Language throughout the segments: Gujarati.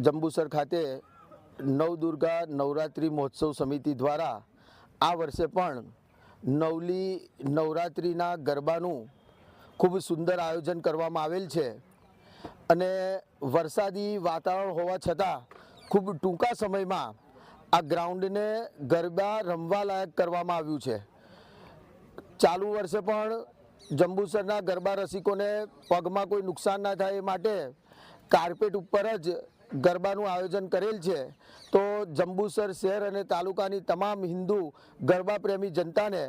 જંબુસર ખાતે નવદુર્ગા નવરાત્રિ મહોત્સવ સમિતિ દ્વારા આ વર્ષે પણ નવલી નવરાત્રિના ગરબાનું ખૂબ સુંદર આયોજન કરવામાં આવેલ છે અને વરસાદી વાતાવરણ હોવા છતાં ખૂબ ટૂંકા સમયમાં આ ગ્રાઉન્ડને ગરબા રમવા લાયક કરવામાં આવ્યું છે। ચાલુ વર્ષે પણ જંબુસરના ગરબા રસિકોને પગમાં કોઈ નુકસાન ના થાય એ માટે કાર્પેટ ઉપર જ ગરબાનું આયોજન કરેલ છે। તો જંબુસર શહેર અને તાલુકાની તમામ હિન્દુ ગરબા પ્રેમી જનતાને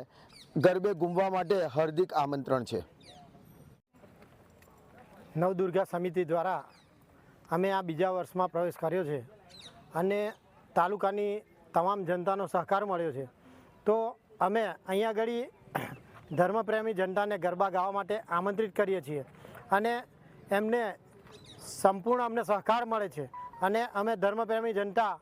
ગરબે ઘૂમવા માટે હાર્દિક આમંત્રણ છે। નવદુર્ગા સમિતિ દ્વારા અમે આ બીજા વર્ષમાં પ્રવેશ કર્યો છે અને તાલુકાની તમામ જનતાનો સહકાર મળ્યો છે। તો અમે અહીંયા આગળ ધર્મપ્રેમી જનતાને ગરબા ગાવા માટે આમંત્રિત કરીએ છીએ અને એમને સંપૂર્ણ અમને સહકાર મળે છે અને અમે ધર્મપ્રેમી જનતા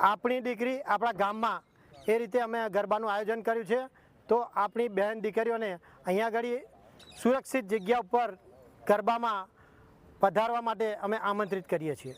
આપણી દીકરી આપણા ગામમાં એ રીતે અમે ગરબાનું આયોજન કર્યું છે। તો આપણી બહેન દીકરીઓને અહીંયા આગળ સુરક્ષિત જગ્યા ઉપર ગરબામાં પધારવા માટે અમે આમંત્રિત કરીએ છીએ।